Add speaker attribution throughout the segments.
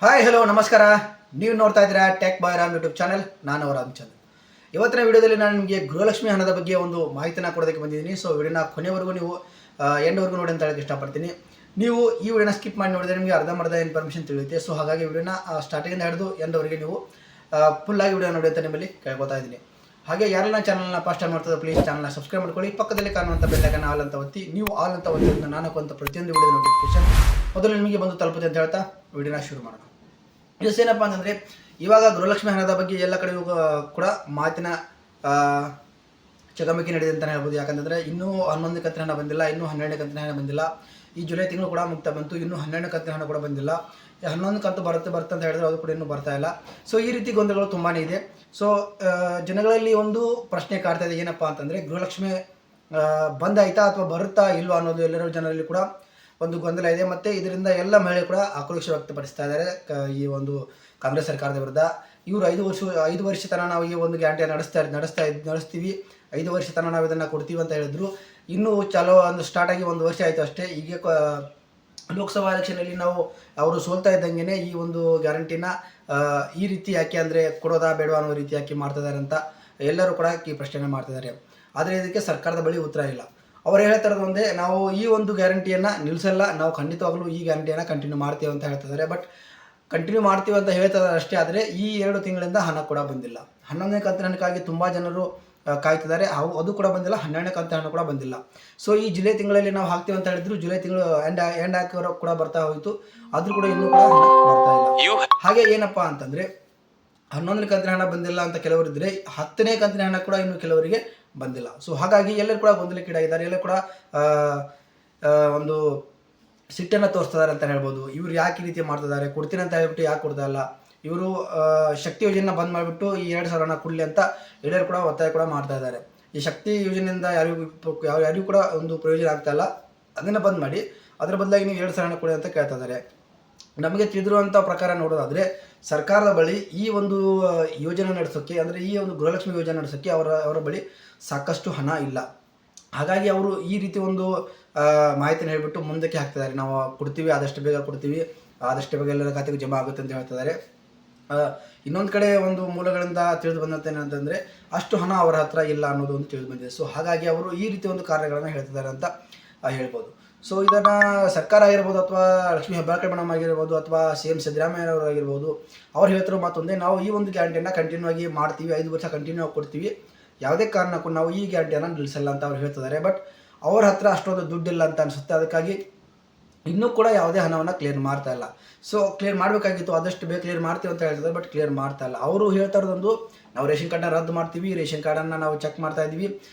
Speaker 1: Hi hello ನಮಸ್ಕಾರ. ನೀವು ನೋಡ್ತಾ ಇದ್ದೀರಾ ಟೆಕ್ ಬಾಯ್ ರಾಮ್ ಯೂಟ್ಯೂಬ್ ಚಾನಲ್. ನಾನು ರಾಮಚಂದ್ರ. ಇವತ್ತಿನ ವಿಡಿಯೋದಲ್ಲಿ ನಾನು ನಿಮಗೆ ಗೃಹಲಕ್ಷ್ಮಿ ಹಣದ ಬಗ್ಗೆ ಒಂದು ಮಾಹಿತಿನ ಕೊಡೋದಕ್ಕೆ ಬಂದಿದ್ದೀನಿ. ಸೊ ವಿಡಿಯೋನ ಕೊನೆವರೆಗೂ ನೀವು ಎಂಡ್ವರೆಗೂ ನೋಡಿ ಅಂತ ಹೇಳಕ್ಕೆ ಇಷ್ಟಪಡ್ತೀನಿ. ನೀವು ಈ ವಿಡಿಯೋನ ಸ್ಕಿಪ್ ಮಾಡಿ ನೋಡಿದ್ರೆ ನಿಮಗೆ ಅರ್ಧಂಬರ್ಧ ಇನ್ಫಾರ್ಮೇಷನ್ ತಿಳಿಯುತ್ತೆ. ಸೊ ಹಾಗಾಗಿ ವಿಡಿಯೋನ ಸ್ಟಾರ್ಟಿಂಗಿಂದ ಹಿಡಿದು ಎಂಡ್ವರೆಗೆ ನೀವು ಫುಲ್ಲಾಗಿ ವಿಡಿಯೋ ನೋಡಿ ಅಂತ ನಿಮ್ಮಲ್ಲಿ ಕೇಳ್ಕೊತಾ ಇದ್ದೀನಿ. ಹಾಗೆ ಯಾರೆಲ್ಲ ಚಾನಲ್ನ ಫಸ್ಟ್ ಟೈಮ್ ಮಾಡ್ತದೆ ಪ್ಲೀಸ್ ಚಾನಲ್ನ ಸಬ್ಸ್ಕ್ರೈಬ್ ಮಾಡ್ಕೊಳ್ಳಿ. ಪಕ್ಕದಲ್ಲಿ ಕಾಣುವಂಥ ಬೆಲ್ಲೈಕನ್ನ ಆಲ್ ಅಂತ ಒತ್ತಿ. ನೀವು ಆಲ್ ಅಂತ ಒತ್ತಿದ್ರೆ ನಾನು ಹಾಕುವಂಥ ಪ್ರತಿಯೊಂದು ವಿಡಿಯೋ ನೋಟಿಫಿಕೇಶನ್ ಮೊದಲು ನಿಮಗೆ ಬಂದು ತಲುಪುತ್ತೆ ಅಂತ ಹೇಳ್ತಾ ವಿಡಿಯೋನ ಶುರು ಮಾಡೋಣ. ಏನಪ್ಪ ಅಂತಂದರೆ, ಇವಾಗ ಗೃಹಲಕ್ಷ್ಮಿ ಹಣದ ಬಗ್ಗೆ ಎಲ್ಲ ಕಡೆಯೂ ಕೂಡ ಮಾತಿನ ಚಕಮಕಿ ನಡೆದಿದೆ ಅಂತಲೇ ಹೇಳ್ಬೋದು. ಯಾಕಂತಂದರೆ ಇನ್ನೂ 11 ಕಂತಿನ ಹಣ ಬಂದಿಲ್ಲ, ಇನ್ನೂ 12ನೇ ಕಂತಿನ ಹಣ ಬಂದಿಲ್ಲ. ಈ ಜುಲೈ ತಿಂಗಳು ಕೂಡ ಮುಕ್ತ ಬಂತು, ಇನ್ನೂ 12ನೇ ಕಂತಿನ ಹಣ ಕೂಡ ಬಂದಿಲ್ಲ. 11 ಕಂತು ಬರುತ್ತೆ ಅಂತ ಹೇಳಿದ್ರೆ ಅದು ಕೂಡ ಇನ್ನೂ ಬರ್ತಾ ಇಲ್ಲ. ಸೊ ಈ ರೀತಿ ಗೊಂದಲಗಳು ತುಂಬಾ ಇದೆ. ಸೊ ಜನಗಳಲ್ಲಿ ಒಂದು ಪ್ರಶ್ನೆ ಕಾಡ್ತಾ ಇದೆ, ಏನಪ್ಪ ಅಂತಂದರೆ ಗೃಹಲಕ್ಷ್ಮಿ ಬಂದಾಯ್ತಾ ಅಥವಾ ಬರುತ್ತಾ ಇಲ್ವಾ ಅನ್ನೋದು ಎಲ್ಲರ ಜನರಲ್ಲಿ ಕೂಡ ಒಂದು ಗೊಂದಲ ಇದೆ. ಮತ್ತು ಇದರಿಂದ ಎಲ್ಲ ಮಹಿಳೆ ಕೂಡ ಆಕ್ರೋಶ ವ್ಯಕ್ತಪಡಿಸ್ತಾ ಇದ್ದಾರೆ ಈ ಒಂದು ಕಾಂಗ್ರೆಸ್ ಸರ್ಕಾರದ ವಿರುದ್ಧ. ಇವರು 5 ವರ್ಷ ತನಕ ನಾವು ಈ ಒಂದು ಗ್ಯಾರಂಟಿ ನಡೆಸ್ತೀವಿ, 5 ವರ್ಷ ತನಕ ನಾವು ಇದನ್ನು ಕೊಡ್ತೀವಿ ಅಂತ ಹೇಳಿದ್ರು. ಇನ್ನೂ ಒಂದು ಸ್ಟಾರ್ಟ್ ಆಗಿ 1 ವರ್ಷ ಆಯಿತು ಅಷ್ಟೇ. ಈಗ ಲೋಕಸಭಾ ಎಲೆಕ್ಷನಲ್ಲಿ ಅವರು ಸೋಲ್ತಾ ಇದ್ದಂಗೆ ಈ ಒಂದು ಗ್ಯಾರಂಟಿನ ಈ ರೀತಿ ಯಾಕೆ ಅಂದರೆ ಕೊಡೋದಾ ಬೇಡವಾ ಅನ್ನೋ ರೀತಿ ಯಾಕೆ ಮಾಡ್ತಿದ್ದಾರೆ ಅಂತ ಎಲ್ಲರೂ ಕೂಡ ಈ ಪ್ರಶ್ನೆ ಮಾಡ್ತಿದ್ದಾರೆ. ಆದರೆ ಇದಕ್ಕೆ ಸರ್ಕಾರದ ಬಳಿ ಉತ್ತರ ಇಲ್ಲ. ಅವ್ರು ಹೇಳ್ತಿರೋದು ಒಂದೇ, ನಾವು ಈ ಒಂದು ಗ್ಯಾರಂಟಿಯನ್ನು ನಿಲ್ಲಿಸಲ್ಲ, ನಾವು ಖಂಡಿತವಾಗಲೂ ಈ ಗ್ಯಾರಂಟಿಯನ್ನು ಕಂಟಿನ್ಯೂ ಮಾಡ್ತೀವಿ ಅಂತ ಹೇಳ್ತಿದ್ದಾರೆ. ಬಟ್ ಕಂಟಿನ್ಯೂ ಮಾಡ್ತೀವಿ ಅಂತ ಹೇಳ್ತಿದ್ದಾರೆ ಅಷ್ಟೇ. ಆದರೆ ಈ 2 ತಿಂಗಳಿಂದ ಹಣ ಕೂಡ ಬಂದಿಲ್ಲ. 11ನೇ ಕಂತಿನ ಹಣಕ್ಕಾಗಿ ತುಂಬ ಜನರು ಕಾಯ್ತಿದ್ದಾರೆ. ಅದು ಕೂಡ ಬಂದಿಲ್ಲ. 12ನೇ ಕಂತಿನ ಹಣ ಕೂಡ ಬಂದಿಲ್ಲ. ಸೊ ಈ ಜುಲೈ ತಿಂಗಳಲ್ಲಿ ನಾವು ಹಾಕ್ತೀವಿ ಅಂತ ಹೇಳಿದ್ರು, ಜುಲೈ ತಿಂಗಳು ಎಂಡ್ ಹಾಕಿರೋ ಕೂಡ ಬರ್ತಾ ಹೋಯಿತು, ಆದರೂ ಕೂಡ ಇನ್ನೂ ಕೂಡ ಹಣ ಬರ್ತಾ ಇಲ್ಲ. ಹಾಗೆ ಏನಪ್ಪ ಅಂತಂದರೆ 11ನೇ ಕಂತಿನ ಹಣ ಬಂದಿಲ್ಲ ಅಂತ ಕೆಲವರಿದ್ದರೆ, 10ನೇ ಕಂತಿನ ಹಣ ಕೂಡ ಇನ್ನೂ ಕೆಲವರಿಗೆ ಬಂದಿಲ್ಲ. ಸೊ ಹಾಗಾಗಿ ಎಲ್ಲರೂ ಕೂಡ ಗೊಂದಲಕ್ಕೀಡಾಗಿದ್ದಾರೆ. ಎಲ್ಲರೂ ಕೂಡ ಒಂದು ಸಿಟ್ಟನ್ನು ತೋರಿಸ್ತಿದ್ದಾರೆ ಅಂತ ಹೇಳ್ಬೋದು. ಇವರು ಯಾಕೆ ಈ ರೀತಿ ಮಾಡ್ತಿದ್ದಾರೆ, ಕೊಡ್ತೀನಿ ಅಂತ ಹೇಳ್ಬಿಟ್ಟು ಯಾಕೆ ಕೊಡ್ತಾ ಇಲ್ಲ, ಇವರು ಶಕ್ತಿ ಯೋಜನೆನ ಬಂದ್ ಮಾಡಿಬಿಟ್ಟು ಈ 2,000 ಹಣ ಕೊಡಲಿ ಅಂತ ಎಲ್ಲರೂ ಕೂಡ ಒತ್ತಾಯ ಕೂಡ ಮಾಡ್ತಾ ಇದ್ದಾರೆ. ಈ ಶಕ್ತಿ ಯೋಜನೆಯಿಂದ ಯಾರಿಗೂ ಕೂಡ ಒಂದು ಪ್ರಯೋಜನ ಆಗ್ತಾ ಇಲ್ಲ, ಅದನ್ನು ಬಂದ್ ಮಾಡಿ ಅದರ ಬದಲಾಗಿ ನೀವು 2,000 ಹಣ ಕೊಡಿ ಅಂತ ಕೇಳ್ತಾ ಇದ್ದಾರೆ. ನಮಗೆ ತಿಳಿದಿರುವಂಥ ಪ್ರಕಾರ ನೋಡೋದಾದರೆ ಸರ್ಕಾರದ ಬಳಿ ಈ ಒಂದು ಯೋಜನೆ ನಡೆಸೋಕ್ಕೆ, ಅಂದರೆ ಈ ಒಂದು ಗೃಹಲಕ್ಷ್ಮಿ ಯೋಜನೆ ನಡೆಸೋಕ್ಕೆ ಅವರ ಬಳಿ ಸಾಕಷ್ಟು ಹಣ ಇಲ್ಲ. ಹಾಗಾಗಿ ಅವರು ಈ ರೀತಿ ಒಂದು ಮಾಹಿತಿನ ಹೇಳ್ಬಿಟ್ಟು ಮುಂದಕ್ಕೆ ಹಾಕ್ತಿದ್ದಾರೆ. ನಾವು ಕೊಡ್ತೀವಿ, ಆದಷ್ಟು ಬೇಗ ಕೊಡ್ತೀವಿ, ಆದಷ್ಟು ಬೇಗ ಎಲ್ಲರ ಖಾತೆಗೆ ಜಮಾ ಆಗುತ್ತೆ ಅಂತ ಹೇಳ್ತಿದ್ದಾರೆ. ಇನ್ನೊಂದು ಕಡೆ ಒಂದು ಮೂಲಗಳಿಂದ ತಿಳಿದು ಬಂದಂತೆ ಏನಂತಂದರೆ ಅಷ್ಟು ಹಣ ಅವರ ಹತ್ರ ಇಲ್ಲ ಅನ್ನೋದು ಒಂದು ತಿಳಿದು ಬಂದಿದೆ. ಸೊ ಹಾಗಾಗಿ ಅವರು ಈ ರೀತಿ ಒಂದು ಕಾರ್ಯಗಳನ್ನು ಹೇಳ್ತಿದ್ದಾರೆ ಅಂತ ಹೇಳ್ಬೋದು. ಸೊ ಇದನ್ನು ಸರ್ಕಾರ ಆಗಿರ್ಬೋದು, ಅಥವಾ ಲಕ್ಷ್ಮೀ ಹೆಬ್ಬಾಳ್ಕರ್ ಮೇಡಮ್ ಆಗಿರ್ಬೋದು, ಅಥವಾ CM ಸಿದ್ದರಾಮಯ್ಯ ಅವರು ಆಗಿರ್ಬೋದು, ಅವ್ರು ಹೇಳ್ತಿರೋ ಮತ್ತೊಂದೇ, ನಾವು ಈ ಒಂದು ಗ್ಯಾರಂಟಿಯನ್ನು ಕಂಟಿನ್ಯೂ ಆಗಿ ಮಾಡ್ತೀವಿ, 5 ವರ್ಷ ಕಂಟಿನ್ಯೂ ಆಗಿ ಕೊಡ್ತೀವಿ, ಯಾವುದೇ ಕಾರಣಕ್ಕೂ ನಾವು ಈ ಗ್ಯಾರಂಟಿಯನ್ನು ನಿಲ್ಲಿಸಲ್ಲ ಅಂತ ಅವ್ರು ಹೇಳ್ತಿದ್ದಾರೆ. ಬಟ್ ಅವ್ರ ಹತ್ರ ಅಷ್ಟೊಂದು ದುಡ್ಡಿಲ್ಲ ಅಂತ ಅನಿಸುತ್ತೆ. ಅದಕ್ಕಾಗಿ ಇನ್ನೂ ಕೂಡ ಯಾವುದೇ ಹಣವನ್ನು ಕ್ಲಿಯರ್ ಮಾಡ್ತಾ ಇಲ್ಲ. ಸೊ ಕ್ಲಿಯರ್ ಮಾಡಬೇಕಾಗಿತ್ತು, ಆದಷ್ಟು ಬೇಗ ಕ್ಲಿಯರ್ ಮಾಡ್ತೀವಿ ಅಂತ ಹೇಳ್ತಿದ್ದಾರೆ. ಬಟ್ ಕ್ಲಿಯರ್ ಮಾಡ್ತಾ ಇಲ್ಲ. ಅವರು ಹೇಳ್ತಾ ಇರೋದೊಂದು, ನಾವು ರೇಷನ್ ಕಾರ್ಡ್ನ ರದ್ದು ಮಾಡ್ತೀವಿ, ರೇಷನ್ ಕಾರ್ಡನ್ನು ನಾವು ಚೆಕ್ ಮಾಡ್ತಾ ಇದ್ದೀವಿ,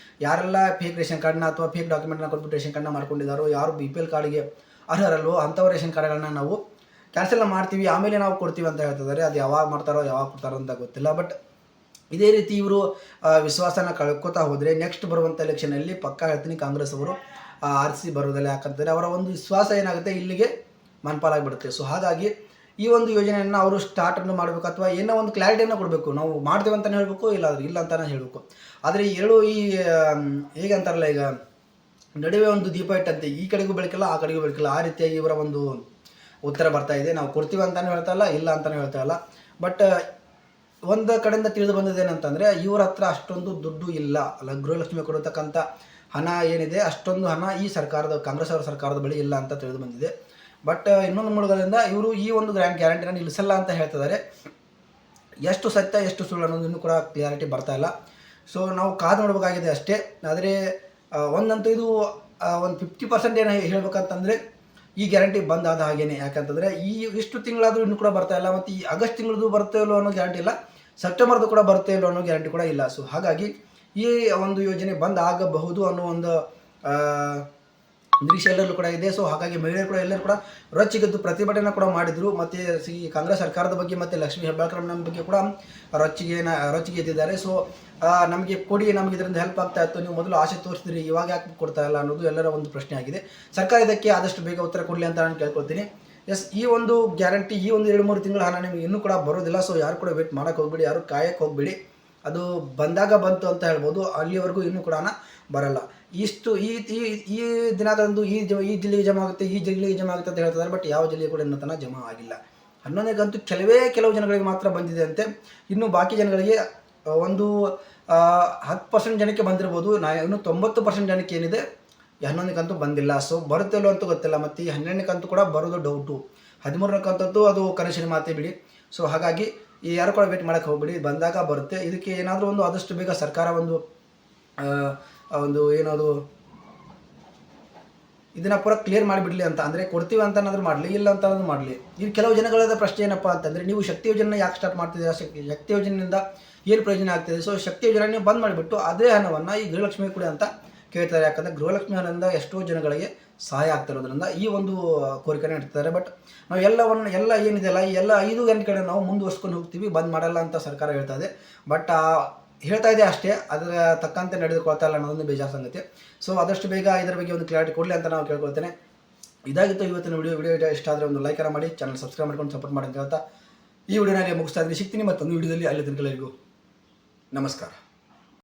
Speaker 1: ಯಾರೆಲ್ಲ ಫೇಕ್ ರೇಷನ್ ಕಾರ್ಡ್ನ ಅಥವಾ ಫೇಕ್ ಡಾಕ್ಯುಮೆಂಟ್ನ ಕೊಟ್ಬಿಟ್ಟು ರೇಷನ್ ಕಾರ್ಡ್ನ ಮಾಡ್ಕೊಂಡಿದ್ದಾರೋ, ಯಾರು BPL ಕಾರ್ಡ್ಗೆ ಅರ್ಹರಲ್ವೋ ಅಂಥವ್ರ ರೇಷನ್ ಕಾರ್ಡ್ಗಳನ್ನ ನಾವು ಕ್ಯಾನ್ಸಲ್ ಮಾಡ್ತೀವಿ, ಆಮೇಲೆ ನಾವು ಕೊಡ್ತೀವಿ ಅಂತ ಹೇಳ್ತಿದ್ದಾರೆ. ಅದು ಯಾವಾಗ ಮಾಡ್ತಾರೋ ಯಾವಾಗ ಕೊಡ್ತಾರೋ ಅಂತ ಗೊತ್ತಿಲ್ಲ. ಬಟ್ ಇದೇ ರೀತಿ ಇವರು ವಿಶ್ವಾಸನ ಕಳ್ಕೊತಾ ಹೋದರೆ ನೆಕ್ಸ್ಟ್ ಬರುವಂಥ ಎಲೆಕ್ಷನಲ್ಲಿ ಪಕ್ಕ ಹೇಳ್ತೀನಿ, ಕಾಂಗ್ರೆಸ್ ಅವರು ಆರಿಸಿ ಬರೋದಿಲ್ಲ. ಯಾಕಂತಂದರೆ ಅವರ ಒಂದು ವಿಶ್ವಾಸ ಏನಾಗುತ್ತೆ, ಇಲ್ಲಿಗೆ ಮನ್ಪಾಲಾಗಿಬಿಡುತ್ತೆ. ಸೊ ಹಾಗಾಗಿ ಈ ಒಂದು ಯೋಜನೆಯನ್ನು ಅವರು ಸ್ಟಾರ್ಟನ್ನು ಮಾಡಬೇಕು, ಅಥವಾ ಏನೋ ಒಂದು ಕ್ಲಾರಿಟಿಯನ್ನು ಕೊಡಬೇಕು. ನಾವು ಮಾಡ್ತೇವೆ ಅಂತಲೇ ಹೇಳಬೇಕು, ಇಲ್ಲ ಅಂತಲೇ ಹೇಳಬೇಕು. ಆದರೆ ಹೇಗೆ ಅಂತಾರಲ್ಲ, ಈಗ ನಡುವೆ ಒಂದು ದೀಪ ಇಟ್ಟಂತೆ, ಈ ಕಡೆಗೂ ಬೆಳಕಿಲ್ಲ ಆ ಕಡೆಗೂ ಬೆಳಕಿಲ್ಲ, ಆ ರೀತಿಯಾಗಿ ಇವರ ಒಂದು ಉತ್ತರ ಬರ್ತಾ ಇದೆ. ನಾವು ಕೊಡ್ತೀವಿ ಅಂತಲೇ ಹೇಳ್ತಾ ಇಲ್ಲ, ಇಲ್ಲ ಅಂತಲೇ ಹೇಳ್ತಾ ಇಲ್ಲ. ಬಟ್ ಒಂದು ಕಡೆಯಿಂದ ತಿಳಿದು ಬಂದಿದ್ದೇನಂತಂದರೆ ಇವ್ರ ಹತ್ರ ಅಷ್ಟೊಂದು ದುಡ್ಡು ಇಲ್ಲ. ಗೃಹಲಕ್ಷ್ಮಿ ಕೊಡತಕ್ಕಂಥ ಹಣ ಏನಿದೆ ಅಷ್ಟೊಂದು ಹಣ ಈ ಕಾಂಗ್ರೆಸ್ ಅವರ ಸರ್ಕಾರದ ಬಳಿ ಇಲ್ಲ ಅಂತ ತಿಳಿದು ಬಂದಿದೆ. ಬಟ್ ಇನ್ನೊಂದು ಮೂಲಗಳಿಂದ ಇವರು ಈ ಒಂದು ಗ್ಯಾರಂಟಿನ ನಿಲ್ಲಿಸಲ್ಲ ಅಂತ ಹೇಳ್ತಿದ್ದಾರೆ. ಎಷ್ಟು ಸತ್ಯ ಎಷ್ಟು ಸುಳ್ಳು ಅನ್ನೋದು ಇನ್ನೂ ಕೂಡ ಕ್ಲಿಯಾರಿಟಿ ಬರ್ತಾ ಇಲ್ಲ. ಸೊ ನಾವು ಕಾದು ನೋಡಬೇಕಾಗಿದೆ ಅಷ್ಟೇ. ಆದರೆ ಒಂದಂತೂ ಇದು ಒಂದು 50% ಏನು ಹೇಳ್ಬೇಕಂತಂದರೆ ಈ ಗ್ಯಾರಂಟಿ ಬಂದ್ ಆದ ಹಾಗೇನೆ. ಯಾಕಂತಂದರೆ ಇಷ್ಟು ತಿಂಗಳಾದರೂ ಇನ್ನೂ ಕೂಡ ಬರ್ತಾ ಇಲ್ಲ. ಮತ್ತು ಈ ಆಗಸ್ಟ್ ತಿಂಗಳದ್ದು ಬರುತ್ತೆ ಇಲ್ಲೋ ಅನ್ನೋ ಗ್ಯಾರಂಟಿ ಇಲ್ಲ, ಸೆಪ್ಟೆಂಬರ್ದು ಕೂಡ ಬರುತ್ತೆ ಇಲ್ಲೋ ಅನ್ನೋ ಗ್ಯಾರಂಟಿ ಕೂಡ ಇಲ್ಲ. ಸೊ ಹಾಗಾಗಿ ಈ ಒಂದು ಯೋಜನೆ ಬಂದ್ ಆಗಬಹುದು ಅನ್ನೋ ಒಂದು ನಿರೀಕ್ಷೆ ಎಲ್ಲರಲ್ಲೂ ಕೂಡ ಇದೆ. ಸೊ ಹಾಗಾಗಿ ಮಹಿಳೆಯರು ಕೂಡ ಎಲ್ಲರೂ ಕೂಡ ರೊಚ್ಚಿಗೆದ್ದು ಪ್ರತಿಭಟನೆ ಕೂಡ ಮಾಡಿದರು. ಮತ್ತು ಈ ಕಾಂಗ್ರೆಸ್ ಸರ್ಕಾರದ ಬಗ್ಗೆ ಮತ್ತು ಲಕ್ಷ್ಮೀ ಹೆಬ್ಬಾಳ್ಕರ್ ನಮ್ಮ ಬಗ್ಗೆ ಕೂಡ ರೊಚ್ಚಿಗೆ ಎದ್ದಿದ್ದಾರೆ. ಸೊ ನಮಗೆ ಕೊಡಿ, ನಮಗೆ ಇದರಿಂದ ಹೆಲ್ಪ್ ಆಗ್ತಾ ಇತ್ತು, ನೀವು ಮೊದಲು ಆಸೆ ತೋರಿಸಿದ್ರಿ, ಇವಾಗ ಯಾಕೆ ಕೊಡ್ತಾ ಇಲ್ಲ ಅನ್ನೋದು ಎಲ್ಲರ ಒಂದು ಪ್ರಶ್ನೆ ಆಗಿದೆ. ಸರ್ಕಾರ ಇದಕ್ಕೆ ಆದಷ್ಟು ಬೇಗ ಉತ್ತರ ಕೊಡಲಿ ಅಂತ ನಾನು ಕೇಳ್ಕೊಳ್ತೀನಿ. ಈ ಒಂದು ಗ್ಯಾರಂಟಿ ಈ ಒಂದು 2-3 ತಿಂಗಳ ಹಣ ನಿಮಗೆ ಇನ್ನೂ ಕೂಡ ಬರೋದಿಲ್ಲ. ಸೊ ಯಾರು ಕೂಡ ವೇಟ್ ಮಾಡೋಕ್ಕೆ ಹೋಗ್ಬೇಡಿ, ಯಾರು ಕಾಯಕ್ಕೆ ಹೋಗ್ಬೇಡಿ. ಅದು ಬಂದಾಗ ಬಂತು ಅಂತ ಹೇಳ್ಬೋದು, ಅಲ್ಲಿವರೆಗೂ ಇನ್ನೂ ಕೂಡ ಹಣ ಬರಲ್ಲ. ಈ ದಿನದಂದು ಈ ಜಿಲ್ಲೆಗೆ ಜಮಾ ಆಗುತ್ತೆ, ಈ ಜಿಲ್ಲೆಗೆ ಜಮಾ ಆಗುತ್ತೆ ಅಂತ ಹೇಳ್ತಿದ್ದಾರೆ. ಬಟ್ ಯಾವ ಜಿಲ್ಲೆಗೆ ಕೂಡ ಇನ್ನೂ ತನಕ ಜಮಾ ಆಗಿಲ್ಲ. 11ನೇ ಕಂತು ಕೆಲವು ಜನಗಳಿಗೆ ಮಾತ್ರ ಬಂದಿದೆ ಅಂತೆ. ಇನ್ನು ಬಾಕಿ ಜನಗಳಿಗೆ ಒಂದು 10% ಜನಕ್ಕೆ ಬಂದಿರ್ಬೋದು. ಇನ್ನು 90% ಜನಕ್ಕೆ ಏನಿದೆ 11ನೇ ಕಂತು ಬಂದಿಲ್ಲ. ಸೊ ಬರುತ್ತಿಲ್ಲೋ ಅಂತೂ ಗೊತ್ತಿಲ್ಲ. ಮತ್ತು ಈ 12ನೇ ಕಂತು ಕೂಡ ಬರೋದು ಡೌಟು. 13ನೇ ಕಂತಂತೂ ಅದು ಕನಸಿನ ಮಾತೇ ಬಿಡಿ. ಸೊ ಹಾಗಾಗಿ ಯಾರು ಕೂಡ ವೇಟ್ ಮಾಡೋಕ್ಕೆ ಹೋಗ್ಬಿಡಿ, ಬಂದಾಗ ಬರುತ್ತೆ. ಇದಕ್ಕೆ ಏನಾದರೂ ಒಂದು ಆದಷ್ಟು ಬೇಗ ಸರ್ಕಾರ ಒಂದು ಏನದು ಇದನ್ನು ಪೂರ ಕ್ಲಿಯರ್ ಮಾಡಿಬಿಡಲಿ ಅಂತ, ಅಂದರೆ ಕೊಡ್ತೀವಿ ಅಂತ ಏನಾದರೂ ಮಾಡಲಿ, ಇಲ್ಲ ಅಂತ ಏನಾದರೂ ಮಾಡಲಿ. ಈಗ ಕೆಲವು ಜನಗಳಾದ ಪ್ರಶ್ನೆ ಏನಪ್ಪ ಅಂತಂದರೆ, ನೀವು ಶಕ್ತಿ ಯೋಜನೆ ಯಾಕೆ ಸ್ಟಾರ್ಟ್ ಮಾಡ್ತಿದ್ದೀರಾ, ಶಕ್ತಿ ಯೋಜನೆಯಿಂದ ಏನು ಪ್ರಯೋಜನ ಆಗ್ತಿದೆ? ಸೊ ಶಕ್ತಿ ಯೋಜನೆ ನೀವು ಬಂದ್ ಮಾಡಿಬಿಟ್ಟು ಅದೇ ಹಣವನ್ನು ಈ ಗೃಹಲಕ್ಷ್ಮಿ ಕೊಡಿ ಅಂತ ಕೇಳ್ತಾರೆ. ಯಾಕಂದರೆ ಗೃಹಲಕ್ಷ್ಮಿ ಹಣದಿಂದ ಎಷ್ಟೋ ಜನಗಳಿಗೆ ಸಹಾಯ ಆಗ್ತಿರೋದ್ರಿಂದ ಈ ಒಂದು ಕೋರಿಕೆನ ಇಡ್ತಾರೆ. ಬಟ್ ನಾವು ಎಲ್ಲ ಏನಿದೆಯಲ್ಲ ಈ ಎಲ್ಲ 5 ಗಂಟೆ ನಾವು ಮುಂದುವರ್ಸ್ಕೊಂಡು ಹೋಗ್ತೀವಿ, ಬಂದ್ ಮಾಡಲ್ಲ ಅಂತ ಸರ್ಕಾರ ಹೇಳ್ತಾ ಇದೆ. ಬಟ್ ಹೇಳ್ತಾ ಇದೆ ಅಷ್ಟೇ, ಅದರ ತಕ್ಕಂತೆ ನಡೆದುಕೊಳ್ತಾ ಇಲ್ಲ ಅನ್ನೋದೊಂದು ಬೇಜಾರು ಸಂಗತಿ. ಸೊ ಆದಷ್ಟು ಬೇಗ ಇದರ ಬಗ್ಗೆ ಒಂದು ಕ್ಲಾರಿಟಿ ಕೊಡಲಿ ಅಂತ ನಾವು ಕೇಳ್ಕೊಳ್ತೇನೆ. ಇದಾಗಿತ್ತು ಇವತ್ತಿನ ವಿಡಿಯೋ ಇಷ್ಟ ಆದರೆ ಒಂದು ಲೈಕನ್ನು ಮಾಡಿ, ಚಾನಲ್ ಸಬ್ಸ್ಕ್ರೈಬ್ ಮಾಡ್ಕೊಂಡು ಸಪೋರ್ಟ್ ಮಾಡಿ ಅಂತ ಹೇಳ್ತಾ ಈ ವಿಡಿಯೋನಲ್ಲಿ ಮುಗಿಸ್ತಾ ಇದ್ದೀನಿ. ಸಿಗ್ತೀನಿ ಮತ್ತೊಂದು ವಿಡಿಯೋದಲ್ಲಿ. ಅಲ್ಲಿ ತನಕ ಎಲ್ಲರಿಗೂ ನಮಸ್ಕಾರ.